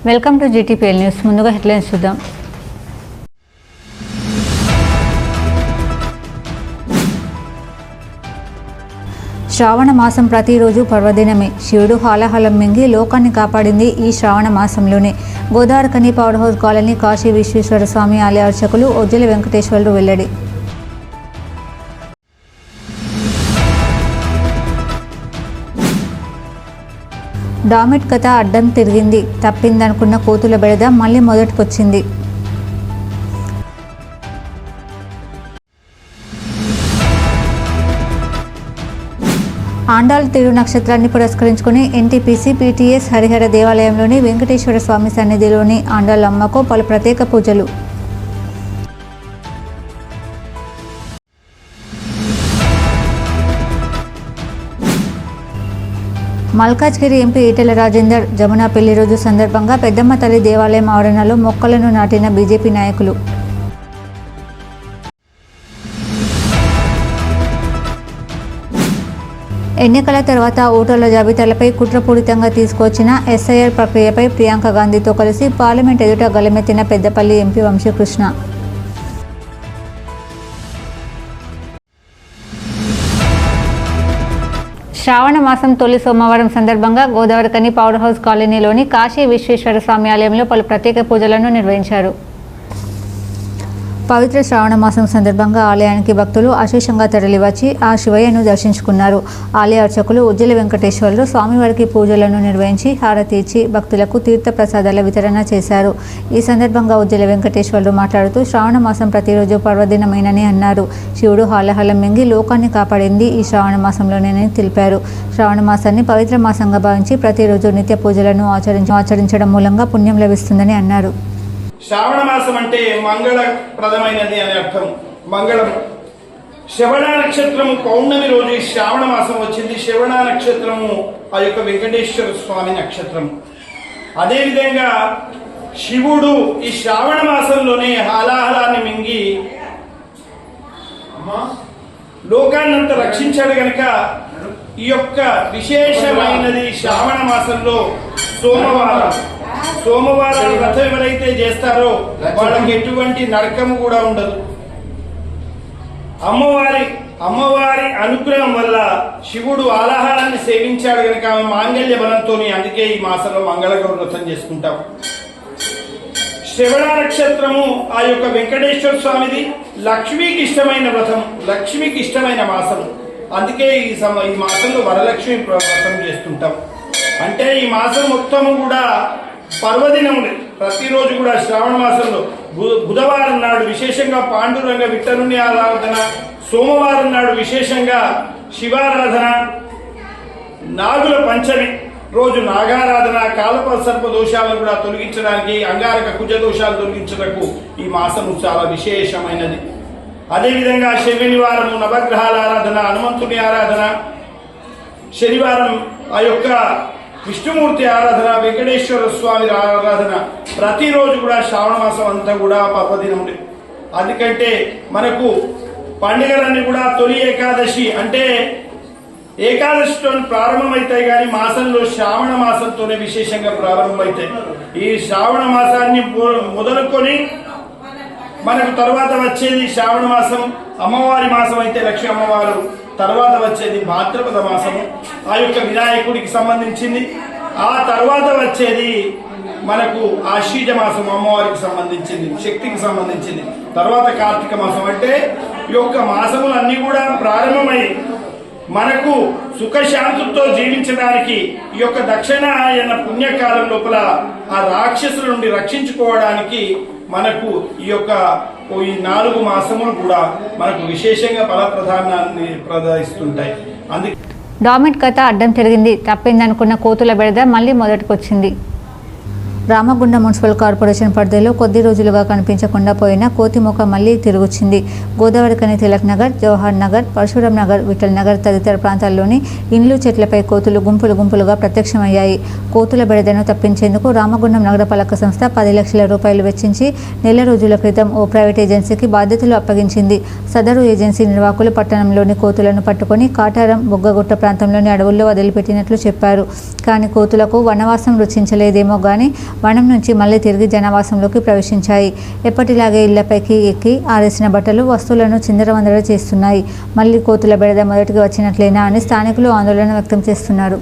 Welcome to GTPL news. ముందుగా headlines చూద్దాం. శ్రావణ మాసం ప్రతిరోజు పర్వదినమే. శివుడు హాలాహలం మింగి లోకాన్ని కాపాడింది ఈ శ్రావణ మాసంలోనే. గోదావరికని power house colony Kashi Vishweshwara Swamy ఆలయ అర్చకులు ఒజ్జల వెంకటేశ్వర్లు వెల్లడి. డామిట్ కథ అడ్డం తిరిగింది. తప్పిందనుకున్న కోతుల బెడద మళ్ళీ మొదటికొచ్చింది. ఆండాల్ తిరు నక్షత్రాన్ని పురస్కరించుకుని ఎన్టీపీసీ పీటీఎస్ హరిహర దేవాలయంలోని వెంకటేశ్వర స్వామి సన్నిధిలోని ఆండాల్ అమ్మకు పలు ప్రత్యేక పూజలు. మల్కాజ్గిరి ఎంపీ ఈటెల రాజేందర్ జమున పెళ్లి రోజు సందర్భంగా పెద్దమ్మ తల్లి దేవాలయం ఆవరణలో మొక్కలను నాటిన బీజేపీ నాయకులు. ఎన్నికల తర్వాత ఓటర్ల జాబితాలపై కుట్రపూరితంగా తీసుకొచ్చిన ఎస్ఐఆర్ ప్రక్రియపై ప్రియాంక గాంధీతో కలిసి పార్లమెంట్ ఎదుట గలమెత్తిన పెద్దపల్లి ఎంపీ వంశీకృష్ణ. శ్రావణ మాసం తొలి సోమవారం సందర్భంగా గోదావరికని పవర్ హౌస్ కాలనీలోని కాశీ విశ్వేశ్వర స్వామి ఆలయంలో పలు ప్రత్యేక పూజలను నిర్వహించారు. పవిత్ర శ్రావణ మాసం సందర్భంగా ఆలయానికి భక్తులు అశేషంగా తరలివచ్చి ఆ శివయ్యను దర్శించుకున్నారు. ఆలయ అర్చకులు ఉజ్జల వెంకటేశ్వర్లు స్వామివారికి పూజలను నిర్వహించి హారతి ఇచ్చి భక్తులకు తీర్థ ప్రసాదాల వితరణ చేశారు. ఈ సందర్భంగా ఉజ్జల వెంకటేశ్వర్లు మాట్లాడుతూ శ్రావణ మాసం ప్రతిరోజు పర్వదినమేనని అన్నారు. శివుడు హాలాహలం మింగి లోకాన్ని కాపాడింది ఈ శ్రావణ మాసంలోనేనని తెలిపారు. శ్రావణ మాసాన్ని పవిత్ర మాసంగా భావించి ప్రతిరోజు నిత్య పూజలను ఆచరించడం మూలంగా పుణ్యం లభిస్తుందని అన్నారు. శ్రావణ మాసం అంటే మంగళప్రదమైనది అని అర్థం. మంగళం. శ్రవణ నక్షత్రము పౌర్ణమి రోజు ఈ శ్రావణ మాసం వచ్చింది. శ్రవణ నక్షత్రము ఆ యొక్క వెంకటేశ్వర స్వామి నక్షత్రం. అదేవిధంగా శివుడు ఈ శ్రావణ మాసంలోనే హాలాహలాన్ని మింగి లోకాన్నంతా రక్షించాడు గనక ఈ యొక్క విశేషమైనది శ్రావణ మాసంలో సోమవారం వ్రతం ఎవరైతే చేస్తారో వాళ్ళకి ఎటువంటి నరకము కూడా ఉండదు. అమ్మవారి అనుగ్రహం వల్ల శివుడు ఆలాహారాన్ని సేవించాడు కనుక ఆమె మాంగళ్య బలంతో అందుకే ఈ మాసంలో మంగళగౌర వ్రతం చేసుకుంటాం. శ్రవణ నక్షత్రము ఆ యొక్క వెంకటేశ్వర స్వామిది లక్ష్మీకి ఇష్టమైన వ్రతం, లక్ష్మికి ఇష్టమైన మాసం. అందుకే ఈ మాసంలో వరలక్ష్మి వ్రతం చేస్తుంటాం. అంటే ఈ మాసం మొత్తము కూడా పర్వదినములు. ప్రతిరోజు కూడా శ్రావణ మాసంలో బుధవారం నాడు విశేషంగా పాండురంగ విఠలుని ఆరాధన, సోమవారం నాడు విశేషంగా శివారాధన, నాగుల పంచమి రోజు నాగారాధన, కాలసర్ప దోషాలను కూడా తొలగించడానికి, అంగారక కుజ దోషాలు తొలగించడానికి ఈ మాసము చాలా విశేషమైనది. అదేవిధంగా శనివారము నవగ్రహాల ఆరాధన, హనుమంతుని ఆరాధన, శనివారం ఆ యొక్క విష్ణుమూర్తి ఆరాధన, వెంకటేశ్వర స్వామి ఆరాధన. ప్రతిరోజు కూడా శ్రావణ మాసం అంతా కూడా పర్వదినములు. అందుకంటే మనకు పండుగలన్నీ కూడా తొలి ఏకాదశి అంటే ఏకాదశితో ప్రారంభమవుతాయి, కానీ మాసంలో శ్రావణ మాసంతోనే విశేషంగా ప్రారంభమవుతాయి. ఈ శ్రావణ మాసాన్ని మొదలుకొని మనకు తర్వాత వచ్చేది శ్రావణ మాసం. అమ్మవారి మాసం అయితే లక్ష్మీ అమ్మవారు, తర్వాత వచ్చేది భాద్రపద మాసము, ఆ యొక్క వినాయకుడికి సంబంధించింది. ఆ తర్వాత వచ్చేది మనకు ఆశ్వీజ మాసం, అమ్మవారికి సంబంధించింది, శక్తికి సంబంధించింది. తర్వాత కార్తీక మాసం. అంటే ఈ యొక్క మాసములన్నీ కూడా ప్రారంభమై మనకు సుఖశాంతులతో జీవించడానికి ఈ యొక్క దక్షిణాయన పుణ్యకాలం లోపల ఆ రాక్షసుల నుండి రక్షించుకోవడానికి మనకు ఈ 4 మాసములు కూడా మనకు విశేషంగా ఫలప్రదానాన్ని ప్రదర్శిస్తుంటాయి. అందుకే డామిట్ కథ అడ్డం తిరిగింది. తప్పిందనుకున్న కోతుల బెడద మళ్ళీ మొదటికొచ్చింది. రామగుండం మున్సిపల్ కార్పొరేషన్ పరిధిలో కొద్ది రోజులుగా కనిపించకుండా పోయిన కోతిమొక మళ్లీ తిరుగుచ్చింది. గోదావరికని తిలక్ నగర్, జవహర్ నగర్, పరశురాం నగర్, విఠల్ నగర్ తదితర ప్రాంతాల్లోని ఇండ్లు చెట్లపై కోతులు గుంపులుగా ప్రత్యక్షమయ్యాయి. కోతుల బెడదను తప్పించేందుకు రామగుండం నగరపాలక సంస్థ 10 లక్షల రూపాయలు వెచ్చించి నెల రోజుల క్రితం ఓ ప్రైవేట్ ఏజెన్సీకి బాధ్యతలు అప్పగించింది. సదరు ఏజెన్సీ నిర్వాహకులు పట్టణంలోని కోతులను పట్టుకొని కాటారం, బొగ్గగుట్ట ప్రాంతంలోని అడవుల్లో వదిలిపెట్టినట్లు చెప్పారు. కానీ కోతులకు వనవాసం రుచించలేదేమో గానీ వనం నుంచి మళ్ళీ తిరిగి జనవాసంలోకి ప్రవేశించాయి. ఎప్పటిలాగే ఇళ్లపైకి ఎక్కి ఆరేసిన బట్టలు వస్తువులను చిందరవందర చేస్తున్నాయి. మళ్ళీ కోతుల బెడద మొదటికి వచ్చినట్లేనా అని స్థానికులు ఆందోళన వ్యక్తం చేస్తున్నారు.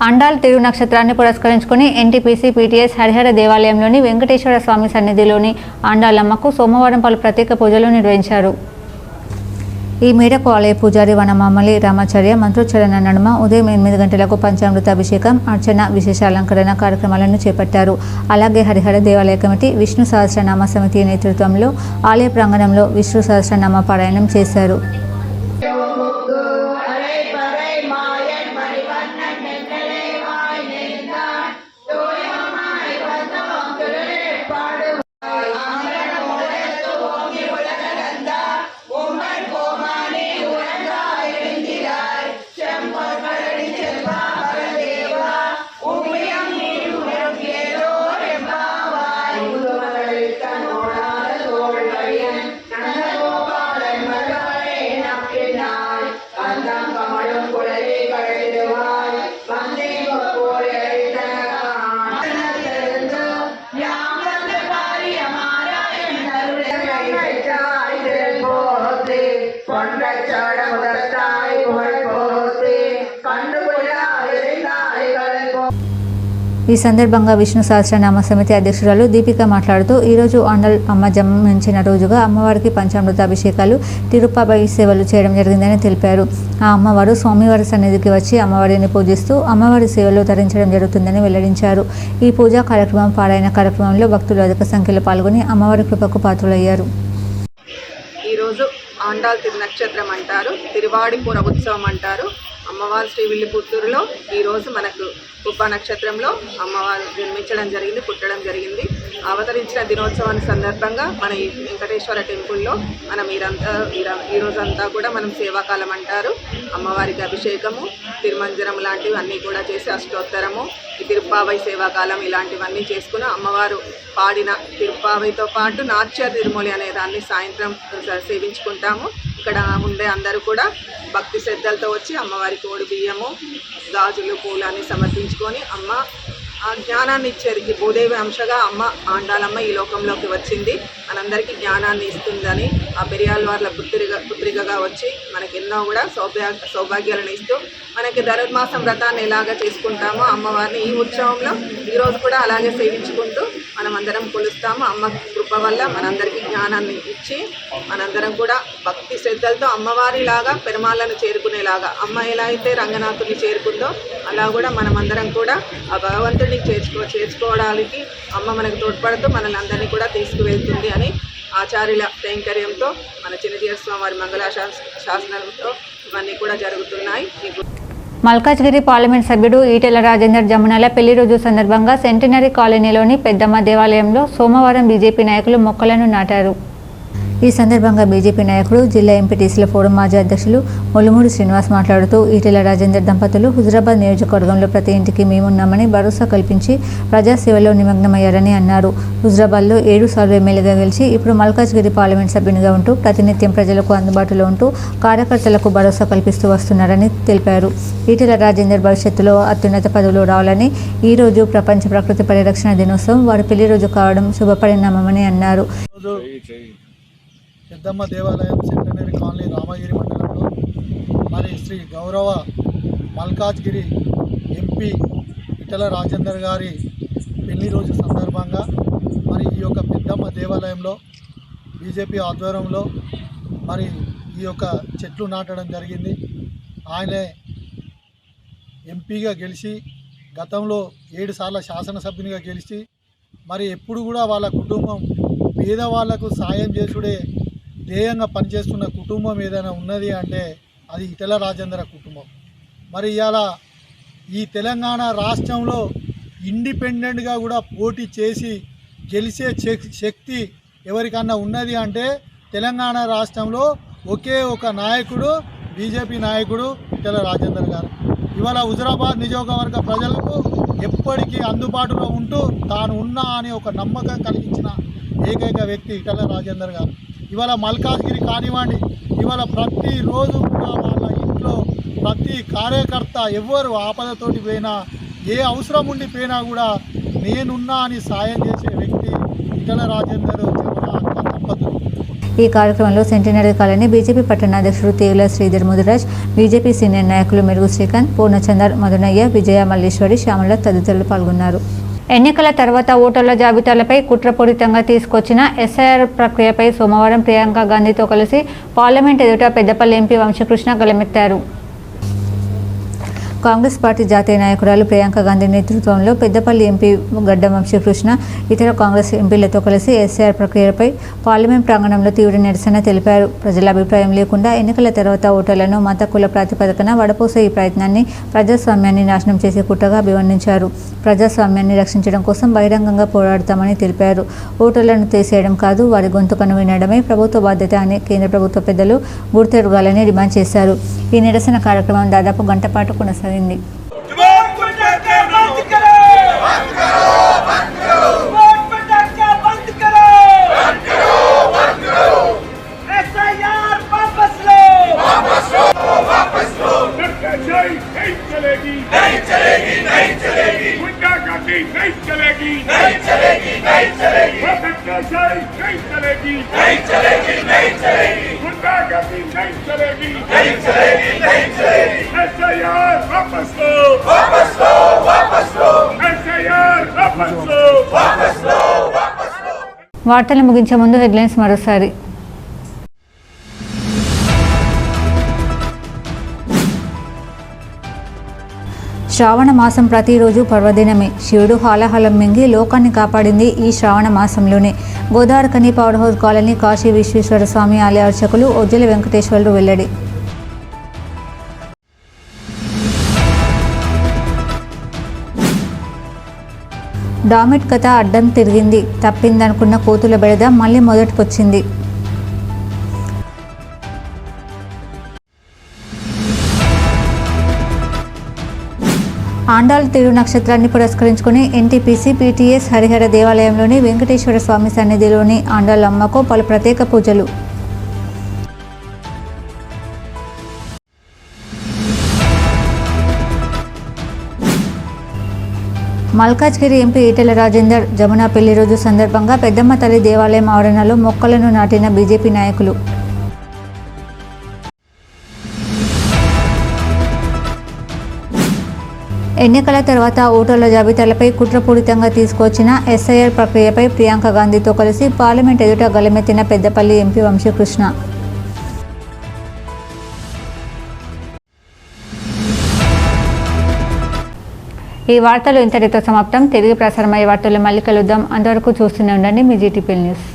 అండాల్ తిరు నక్షత్రాన్ని పురస్కరించుకుని ఎన్టీపీసీ పీటీఎస్ హరిహర దేవాలయంలోని వెంకటేశ్వర స్వామి సన్నిధిలోని ఆండాలమ్మకు సోమవారం పలు ప్రత్యేక పూజలు నిర్వహించారు. ఈ మేరకు ఆలయ పూజారి వనమామలి రామాచార్య మంత్రోచ్చరణ నడుమ ఉదయం 8 గంటలకు పంచామృత అభిషేకం, అర్చన, విశేష అలంకరణ కార్యక్రమాలను చేపట్టారు. అలాగే హరిహర దేవాలయ కమిటీ విష్ణు సహస్రనామ సమితి నేతృత్వంలో ఆలయ ప్రాంగణంలో విష్ణు సహస్రనామ పారాయణం చేశారు. ఈ సందర్భంగా విష్ణు సహస్రనామ సమితి అధ్యక్షురాలు దీపిక మాట్లాడుతూ ఈరోజు ఆండల్ అమ్మ జన్మించిన రోజుగా అమ్మవారికి పంచామృత అభిషేకాలు, తిరుప్పాబై సేవలు చేయడం జరిగిందని తెలిపారు. ఆ అమ్మవారు స్వామివారి సన్నిధికి వచ్చి అమ్మవారిని పూజిస్తూ అమ్మవారి సేవలు తరించడం జరుగుతుందని వెల్లడించారు. ఈ పూజా కార్యక్రమం పారాయణ కార్యక్రమంలో భక్తులు అధిక సంఖ్యలో పాల్గొని అమ్మవారి కృపకు పాత్రులయ్యారు. ఈరోజు ఆండాల్ తిరునక్షత్రం అంటారు, తిరువాడిపుర ఉత్సవం అంటారు. అమ్మవారు శ్రీ విల్లిపుత్తూరులో ఈరోజు మనకు ఉప నక్షత్రంలో అమ్మవారు జన్మించడం జరిగింది, పుట్టడం జరిగింది. అవతరించిన దినోత్సవాన్ని సందర్భంగా మన ఈ వెంకటేశ్వర టెంపుల్లో మనం ఈరోజంతా కూడా మనం సేవాకాలం అంటారు. అమ్మవారికి అభిషేకము, తిరుమంజనం లాంటివి అన్నీ కూడా చేసి అష్టోత్తరము, ఈ తిరుప్పావై సేవాకాలం ఇలాంటివన్నీ చేసుకుని అమ్మవారు పాడిన తిరుప్పావైతో పాటు నాట్య తిరుమలి అనే దాన్ని సాయంత్రం సేవించుకుంటాము. ఇక్కడ ఉండే అందరూ కూడా భక్తి శ్రద్ధలతో వచ్చి అమ్మవారికి ఓడి బియ్యము, గాజులు, పూలు అన్ని సమర్పించుకొని అమ్మ ఆ జ్ఞానాన్ని ఇచ్చేది భూదేవి అంశగా అమ్మ ఆండాలమ్మ ఈ లోకంలోకి వచ్చింది, మనందరికీ జ్ఞానాన్ని ఇస్తుందని ఆ పెరియాళ్వార్ల పుత్రికగా వచ్చి మనకి ఎన్నో కూడా సౌభాగ్యాలను ఇస్తూ మనకి ధనుర్మాసం వ్రతాన్ని ఎలాగ చేసుకుంటామో అమ్మవారిని ఈ ఉత్సవంలో ఈరోజు కూడా అలాగే సేవించుకుంటూ మనమందరం కొలుస్తాము. అమ్మ కృప వల్ల మనందరికీ జ్ఞానాన్ని ఇచ్చి మనందరం కూడా భక్తి శ్రద్ధలతో అమ్మవారిలాగా పెరుమాళ్ళను చేరుకునేలాగా అమ్మ ఎలా అయితే రంగనాథుని చేరుకుందో అలా కూడా మనమందరం కూడా ఆ భగవంతుడిని చేర్చుకోవడానికి అమ్మ మనకు తోడ్పడుతూ మనల్ని అందరినీ కూడా తీసుకువెళ్తుంది అని ఆచార్యుల కైంకర్యంతో మన చిన్నజీవ స్వామి వారి మంగళ శాసనంతో ఇవన్నీ కూడా జరుగుతున్నాయి. మల్కాజ్గిరి పార్లమెంట్ సభ్యుడు ఈటెల రాజేందర్ జమునల పెళ్లి రోజు సందర్భంగా సెంటినరీ కాలనీలోని పెద్దమ్మ దేవాలయంలో సోమవారం బీజేపీ నాయకులు మొక్కలను నాటారు. ఈ సందర్భంగా బీజేపీ నాయకుడు జిల్లా ఎంపీటీసీల ఫోరం మాజీ అధ్యక్షులు ములుమూడి శ్రీనివాస్ మాట్లాడుతూ ఈటెల రాజేందర్ దంపతులు హుజురాబాద్ నియోజకవర్గంలో ప్రతి ఇంటికి మేమున్నామని భరోసా కల్పించి ప్రజాసేవలో నిమగ్నమయ్యారని అన్నారు. హుజురాబాద్లో 7 సార్లు ఎమ్మెల్యేగా గెలిచి ఇప్పుడు మల్కాజ్గిరి పార్లమెంట్ సభ్యునిగా ఉంటూ ప్రతినిత్యం ప్రజలకు అందుబాటులో ఉంటూ కార్యకర్తలకు భరోసా కల్పిస్తూ వస్తున్నారని తెలిపారు. ఈటెల రాజేందర్ భవిష్యత్తులో అత్యున్నత పదవులు రావాలని, ఈ రోజు ప్రపంచ ప్రకృతి పరిరక్షణ దినోత్సవం వారి పెళ్లి రోజు కావడం శుభపరిణామమని అన్నారు. పెద్దమ్మ దేవాలయం సెంటనరీ కాలనీ రామగిరి మండలంలో మరి శ్రీ గౌరవ మల్కాజ్గిరి ఎంపీ ఈటెల రాజేందర్ గారి పెళ్లి రోజు సందర్భంగా మరి ఈ యొక్క పెద్దమ్మ దేవాలయంలో బీజేపీ ఆధ్వర్యంలో మరి ఈ యొక్క చెట్లు నాటడం జరిగింది. ఆయనే ఎంపీగా గెలిచి గతంలో 7 సార్లు శాసనసభ్యునిగా గెలిచి మరి ఎప్పుడు కూడా వాళ్ళ కుటుంబం పేదవాళ్లకు సాయం చేసుడే ధ్యేయంగా పనిచేస్తున్న కుటుంబం ఏదైనా ఉన్నది అంటే అది ఈటెల రాజేందర్ కుటుంబం. మరి ఇవాళ ఈ తెలంగాణ రాష్ట్రంలో ఇండిపెండెంట్గా కూడా పోటీ చేసి గెలిచే శక్తి ఎవరికన్నా ఉన్నది అంటే తెలంగాణ రాష్ట్రంలో ఒకే ఒక నాయకుడు, బీజేపీ నాయకుడు ఈటెల రాజేందర్ గారు. ఇవాళ హుజురాబాద్ నియోజకవర్గ ప్రజలకు ఎప్పటికీ అందుబాటులో ఉంటూ తాను ఉన్నా అని ఒక నమ్మకం కలిగించిన ఏకైక వ్యక్తి ఈటెల రాజేందర్ గారు. ఇవాళ మల్కాజ్గిరి కానివ్వండి, ఇవాళ ప్రతిరోజు కూడా వాళ్ళ ఇంట్లో ప్రతి కార్యకర్త ఎవరు ఆపదతోటి పోయినా, ఏ అవసరం ఉండి పోయినా కూడా నేనున్నా అని సాయం చేసే వ్యక్తి ఈటెల రాజేందర్ దంపతులు. ఈ కార్యక్రమంలో సెంటినరీ కాలనీ బీజేపీ పట్టణాధ్యక్షుడు తీవ్ల శ్రీధర్ ముదిరాజ్, బీజేపీ సీనియర్ నాయకులు మెరుగు శ్రీకాంత్, పూర్ణచందర్, మధునయ్య, విజయ, మల్లేశ్వరి, శ్యామల తదితరులు పాల్గొన్నారు. ఎన్నికల తర్వాత ఓటర్ల జాబితాలపై కుట్రపూరితంగా తీసుకొచ్చిన ఎస్ఐఆర్ ప్రక్రియపై సోమవారం ప్రియాంక గాంధీతో కలిసి పార్లమెంట్ ఎదుట పెద్దపల్లి ఎంపీ వంశకృష్ణ గళమెత్తారు. కాంగ్రెస్ పార్టీ జాతీయ నాయకురాలు ప్రియాంక గాంధీ నేతృత్వంలో పెద్దపల్లి ఎంపీ గడ్డం వంశీకృష్ణ ఇతర కాంగ్రెస్ ఎంపీలతో కలిసి ఎస్ఐఆర్ ప్రక్రియపై పార్లమెంట్ ప్రాంగణంలో తీవ్ర నిరసన తెలిపారు. ప్రజల అభిప్రాయం లేకుండా ఎన్నికల తర్వాత ఓటర్లను మత కుల ప్రాతిపదికన వడపోసే ఈ ప్రయత్నాన్ని ప్రజాస్వామ్యాన్ని నాశనం చేసే కుట్రగా అభివర్ణించారు. ప్రజాస్వామ్యాన్ని రక్షించడం కోసం బహిరంగంగా పోరాడతామని తెలిపారు. ఓటర్లను తీసేయడం కాదు, వారి గొంతుకను వినడమే ప్రభుత్వ బాధ్యత అని కేంద్ర ప్రభుత్వ పెద్దలు గుర్తెరగాలని డిమాండ్ చేశారు. ఈ నిరసన కార్యక్రమం దాదాపు గంట పాటు కొనసాగింది. వార్తలు ముగించే ముందు హెడ్లైన్స్ మరోసారి. శ్రావణ మాసం ప్రతిరోజు పర్వదినమే. శివుడు హాలాహలం మింగి లోకాన్ని కాపాడింది ఈ శ్రావణ మాసంలోనే. గోదావరికని power house colony Kashi Vishweshwara Swamy ఆలయ అర్చకులు ఒజ్జల వెంకటేశ్వర్లు వెల్లడి. డామిట్ కథ అడ్డం తిరిగింది, తప్పిందనుకున్న కోతుల బెడద మళ్ళీ మొదటికొచ్చింది. ఆండాళ్ తిరు నక్షత్రాన్ని పురస్కరించుకుని ఎన్టీపీసీ పీటీఎస్ హరిహర దేవాలయంలోని వెంకటేశ్వర స్వామి సన్నిధిలోని ఆండాళ్ అమ్మకు పలు ప్రత్యేక పూజలు. మల్కాజ్గిరి ఎంపీ ఈటెల రాజేందర్ జమున పెళ్లి రోజు సందర్భంగా పెద్దమ్మ తల్లి దేవాలయం ఆవరణలో మొక్కలను నాటిన బీజేపీ నాయకులు. ఎన్నికల తర్వాత ఓటర్ల జాబితాలపై కుట్రపూరితంగా తీసుకొచ్చిన ఎస్ఐఆర్ ప్రక్రియపై ప్రియాంక గాంధీతో కలిసి పార్లమెంట్ ఎదుట గళమెత్తిన పెద్దపల్లి ఎంపీ వంశీకృష్ణ. ఈ వార్తలు ఇంతటితో సమాప్తం. తిరిగి ప్రసారమయ్యే వార్తలు మళ్ళీ కలుద్దాం. అంతవరకు చూస్తూనే ఉండండి మీ జీటీపీ న్యూస్.